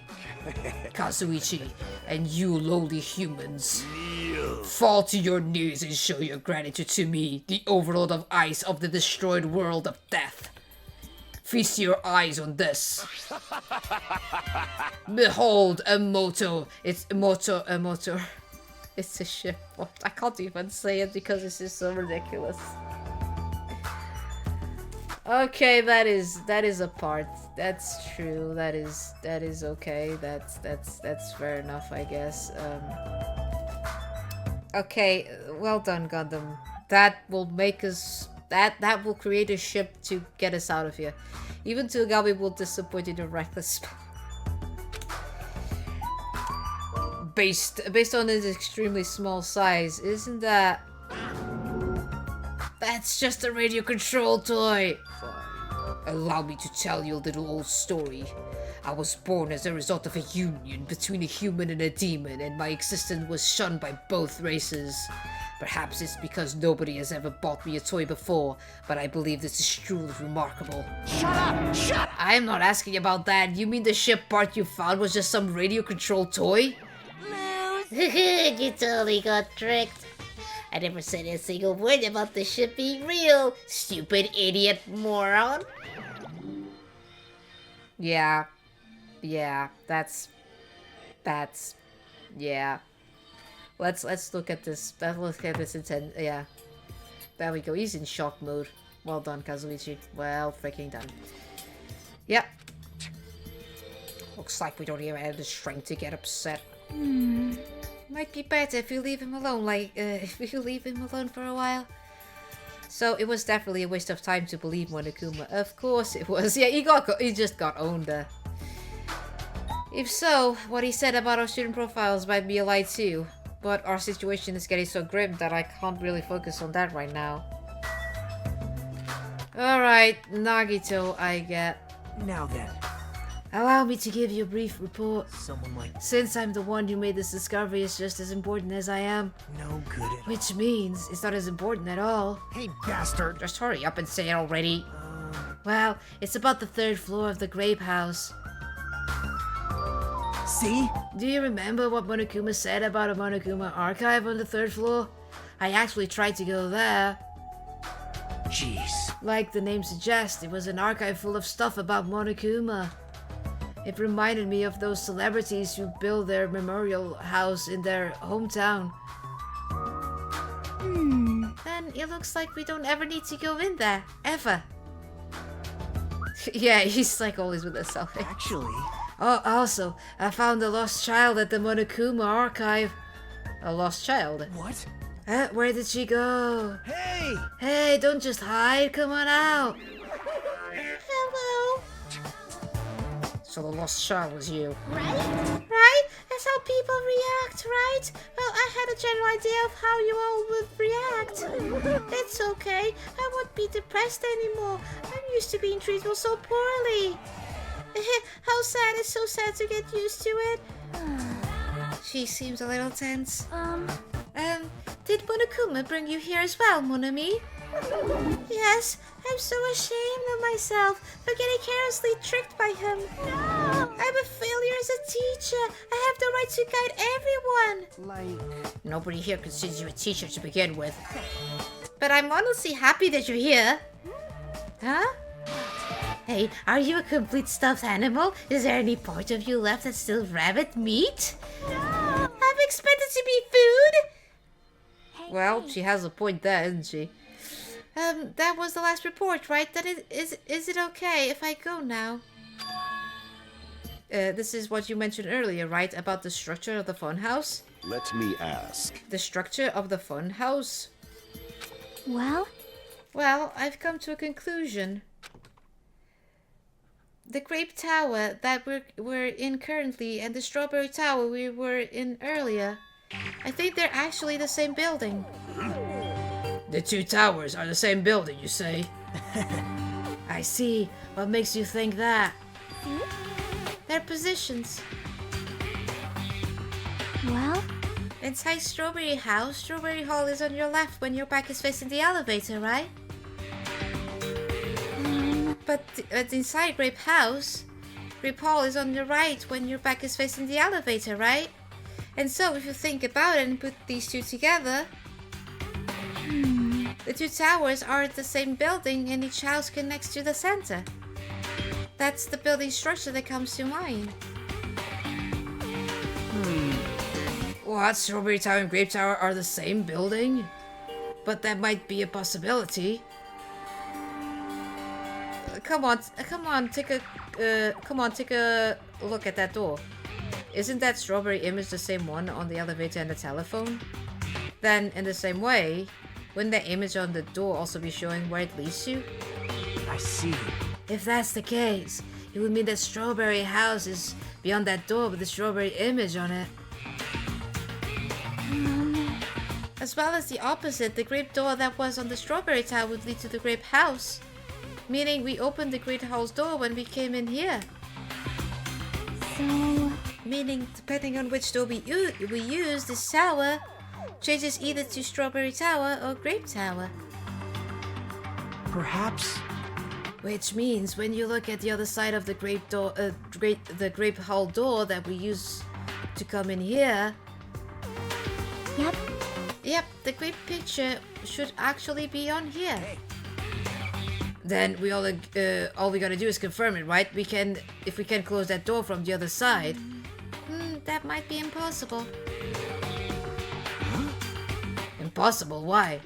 Speaker 1: Kazuichi, and you lowly humans. Fall to your knees and show your gratitude to me, the overlord of ice of the destroyed world of death. Feast your eyes on this. Behold, a moto. It's a motor. It's a ship. What? I can't even say it because this is so ridiculous. Okay, that is a part. That's true. That is okay. That's fair enough, I guess. Okay, well done, Gundam. That will make us... That will create a ship to get us out of here. Even Togami will disappoint in a reckless... Based on its extremely small size, isn't that... That's just a radio control toy! Allow me to tell you a little old story. I was born as a result of a union between a human and a demon, and my existence was shunned by both races. Perhaps it's because nobody has ever bought me a toy before, but I believe this is truly remarkable.
Speaker 3: Shut up! Shut!
Speaker 1: I'm not asking about that. You mean the ship part you found was just some radio-controlled toy?
Speaker 4: You totally got tricked. I never said a single word about the ship being real, stupid idiot moron.
Speaker 1: Yeah, that's, yeah. Let's look at this. Let's look at this intent. Yeah, there we go. He's in shock mode. Well done, Kazuichi. Well freaking done. Yep. Looks like we don't even have the strength to get upset. Might be better if you leave him alone. If you leave him alone for a while. So it was definitely a waste of time to believe Monokuma. Of course it was. Yeah, he just got owned there. If so, what he said about our student profiles might be a lie too. But our situation is getting so grim that I can't really focus on that right now. Alright, Nagito, I get.
Speaker 3: Now then,
Speaker 1: Allow me to give you a brief report.
Speaker 3: someone like
Speaker 1: Since I'm the one who made this discovery, it's just as important as I am.
Speaker 3: no good at all.
Speaker 1: Which means it's not as important at all.
Speaker 3: Hey, bastard!
Speaker 1: Just hurry up and say it already. Well, it's about the 3rd floor of the Grape House.
Speaker 3: See?
Speaker 1: Do you remember what Monokuma said about a Monokuma archive on the 3rd floor? I actually tried to go there.
Speaker 3: Jeez.
Speaker 1: Like the name suggests, it was an archive full of stuff about Monokuma. It reminded me of those celebrities who build their memorial house in their hometown. Then it looks like we don't ever need to go in there. Ever. Yeah, he's like always with a selfie.
Speaker 3: Actually,
Speaker 1: Oh, also, I found a lost child at the Monokuma archive. A lost child?
Speaker 3: what?
Speaker 1: Where did she go?
Speaker 3: Hey!
Speaker 1: Hey, don't just hide. Come on out.
Speaker 4: Hello.
Speaker 1: So the lost child was you.
Speaker 4: Right? That's how people react, right? Well, I had a general idea of how you all would react. It's okay. I won't be depressed anymore. I'm used to being treated so poorly. How sad. It's so sad to get used to it.
Speaker 1: She seems a little tense.
Speaker 4: Did Monokuma bring you here as well, mon ami? Yes, I'm so ashamed of myself for getting carelessly tricked by him. No! I'm a failure as a teacher. I have the right to guide everyone.
Speaker 3: Like,
Speaker 1: Nobody here considers you a teacher to begin with.
Speaker 4: But I'm honestly happy that you're here. Huh? Hey, are you a complete stuffed animal? Is there any part of you left that's still rabbit meat? No! I'm expected to be food?
Speaker 1: Well, she has a point there, isn't she?
Speaker 4: That was the last report, right? Is it okay if I go now?
Speaker 1: This is what you mentioned earlier, right? About the structure of the funhouse?
Speaker 5: Let me ask.
Speaker 1: The structure of the funhouse?
Speaker 6: Well,
Speaker 1: Well, I've come to a conclusion. The grape tower that we're in currently and the strawberry tower we were in earlier, I think they're actually the same building. The two towers are the same building, you say? I see. What makes you think that? Their positions.
Speaker 6: Well,
Speaker 1: Inside Strawberry House, Strawberry Hall is on your left when your back is facing the elevator, right? But inside Grape House, Grape Hall is on your right when your back is facing the elevator, right? And so if you think about it and put these two together, the two towers are the same building and each house connects to the center. That's the building structure that comes to mind. What? Strawberry Tower and Grape Tower are the same building? But that might be a possibility. Come on, take a look at that door. Isn't that strawberry image the same one on the elevator and the telephone? Then, in the same way, wouldn't the image on the door also be showing where it leads to?
Speaker 3: I see.
Speaker 1: If that's the case, it would mean that Strawberry House is beyond that door with the strawberry image on it. As well as the opposite, the grape door that was on the Strawberry Tower would lead to the Grape House. Meaning we opened the Grape House door when we came in here.
Speaker 6: so...
Speaker 1: Meaning, depending on which door we use, this tower changes either to Strawberry Tower or Grape Tower.
Speaker 3: Perhaps.
Speaker 1: Which means when you look at the other side of the grape door, the Grape Hall door that we use to come in here,
Speaker 6: Yep.
Speaker 1: yep, the grape picture should actually be on here. Then we all we gotta do is confirm it, right? If we can close that door from the other side. That might be impossible. Impossible? Why?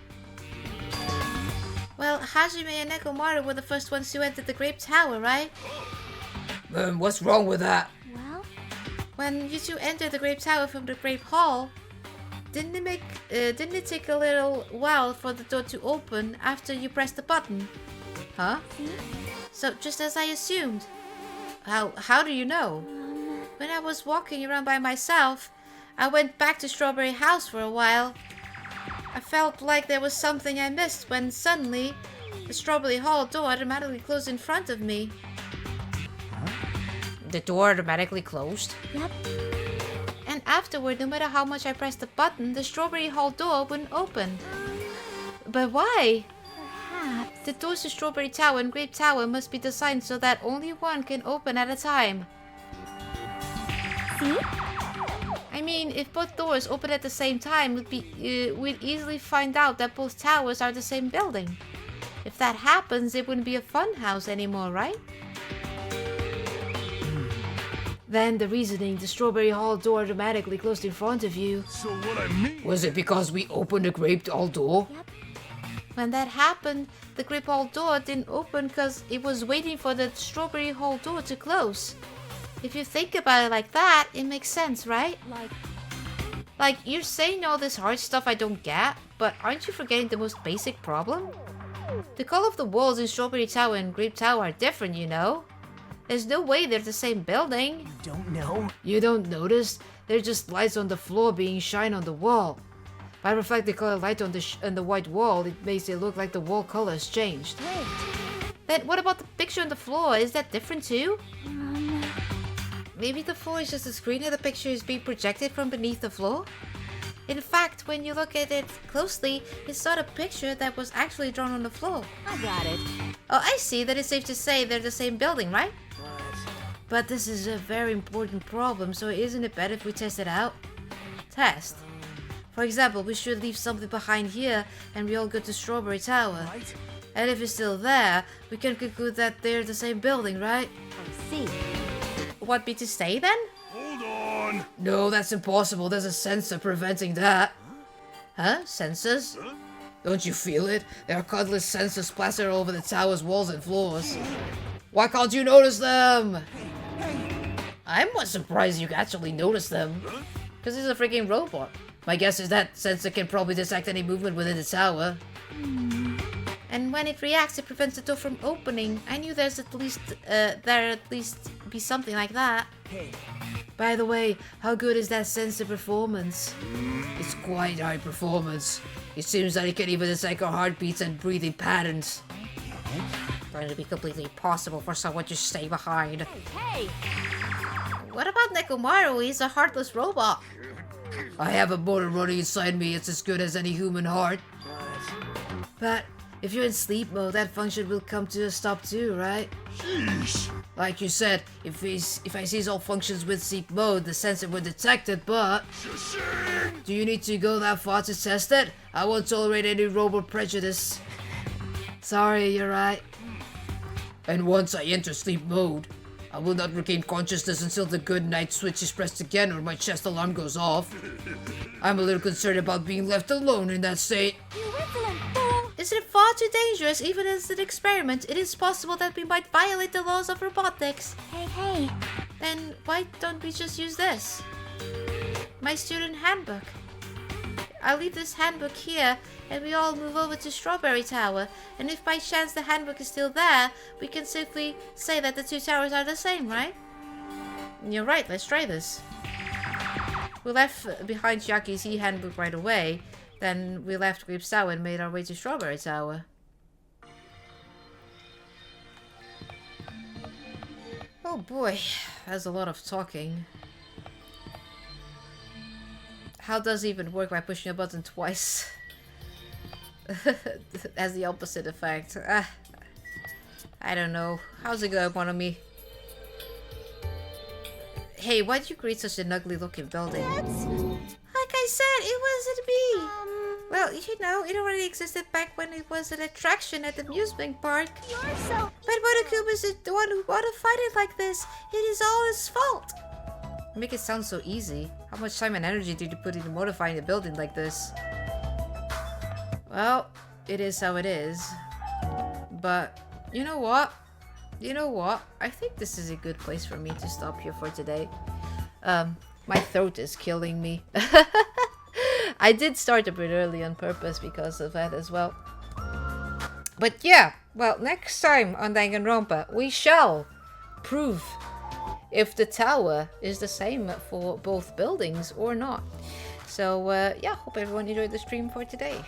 Speaker 1: Well, Hajime and Nekomaru were the first ones to enter the Grape Tower, right? What's wrong with that?
Speaker 6: Well,
Speaker 1: When you two entered the Grape Tower from the Grape Hall, didn't it take a little while for the door to open after you pressed the button? Huh? So just as I assumed. How do you know? When I was walking around by myself, I went back to Strawberry House for a while. I felt like there was something I missed when suddenly the Strawberry Hall door automatically closed in front of me. The door automatically closed?
Speaker 6: yep.
Speaker 1: And afterward, no matter how much I pressed the button, the Strawberry Hall door wouldn't open. But why?
Speaker 6: Perhaps.
Speaker 1: The doors to Strawberry Tower and Grape Tower must be designed so that only one can open at a time.
Speaker 6: See?
Speaker 1: I mean, if both doors open at the same time, we'd easily find out that both towers are the same building. If that happens, it wouldn't be a fun house anymore, right? Then the reasoning, the Strawberry Hall door automatically closed in front of you.
Speaker 5: So what I mean?
Speaker 1: Was it because we opened the Grape Hall door?
Speaker 6: Yep.
Speaker 1: When that happened, the Grape Hall door didn't open because it was waiting for the Strawberry Hall door to close. If you think about it like that, it makes sense, right? Like, you're saying all this hard stuff I don't get, but aren't you forgetting the most basic problem? The color of the walls in Strawberry Tower and Grape Tower are different, you know? There's no way they're the same building.
Speaker 3: You don't know?
Speaker 1: You don't notice? They're just lights on the floor being shined on the wall. By reflecting colored light on the white wall, it makes it look like the wall color has changed.
Speaker 6: Great.
Speaker 1: Then what about the picture on the floor? Is that different too? Maybe the floor is just a screen and the picture is being projected from beneath the floor? In fact, when you look at it closely, it's not a picture that was actually drawn on the floor.
Speaker 2: I got it.
Speaker 1: Oh, I see. That it's safe to say they're the same building, right? But this is a very important problem, so isn't it better if we test it out? Test. For example, we should leave something behind here and we all go to Strawberry Tower.
Speaker 3: Right?
Speaker 1: And if it's still there, we can conclude that they're the same building, right?
Speaker 6: I see.
Speaker 1: Want me to stay then?
Speaker 5: Hold on.
Speaker 1: No, that's impossible. There's a sensor preventing that. Huh? Sensors? Don't you feel it? There are countless sensors plastered all over the tower's walls and floors. Why can't you notice them? I'm more surprised you actually notice them. Because it's a freaking robot. My guess is that sensor can probably detect any movement within the tower. And when it reacts, it prevents the door from opening. I knew there's at least be something like that.
Speaker 3: Hey,
Speaker 1: By the way, how good is that sensor performance? It's quite high performance. It seems that it can even detect our heartbeats and breathing patterns. Going to be completely impossible for someone to stay behind.
Speaker 2: Hey!
Speaker 1: What about Nekomaru? He's a heartless robot. I have a motor running inside me. It's as good as any human heart. But if you're in sleep mode, that function will come to a stop too, right?
Speaker 5: Sheesh.
Speaker 1: Like you said, if I cease all functions with sleep mode, the sensor will detect it, but... Do you need to go that far to test it? I won't tolerate any robot prejudice. Sorry, you're right. And once I enter sleep mode, I will not regain consciousness until the good night switch is pressed again or my chest alarm goes off. I'm a little concerned about being left alone in that state.
Speaker 6: You insolent fool!
Speaker 1: Isn't it far too dangerous? Even as an experiment, it is possible that we might violate the laws of robotics.
Speaker 6: Hey.
Speaker 1: Then why don't we just use this? My student handbook. I'll leave this handbook here and we all move over to Strawberry Tower. And if by chance the handbook is still there, we can simply say that the two towers are the same, right? You're right, let's try this. We left behind Yaki's handbook right away. Then we left Grape's Tower and made our way to Strawberry Tower. Oh boy, that's a lot of talking. How does it even work by pushing a button twice? Has the opposite effect. I don't know. How's it going, Monomi? Hey, why did you create such an ugly looking building? Like I said, it wasn't me. Well, you know, it already existed back when it was an attraction at the amusement park.
Speaker 6: You're so...
Speaker 1: But Monokuma is the one who modified it like this. It is all his fault. Make it sound so easy. How much time and energy did you put into modifying a building like this? Well, it is how it is. But, you know what? I think this is a good place for me to stop here for today. My throat is killing me. I did start a bit early on purpose because of that as well. But yeah, well, next time on Danganronpa, we shall prove if the tower is the same for both buildings or not. So yeah, hope everyone enjoyed the stream for today.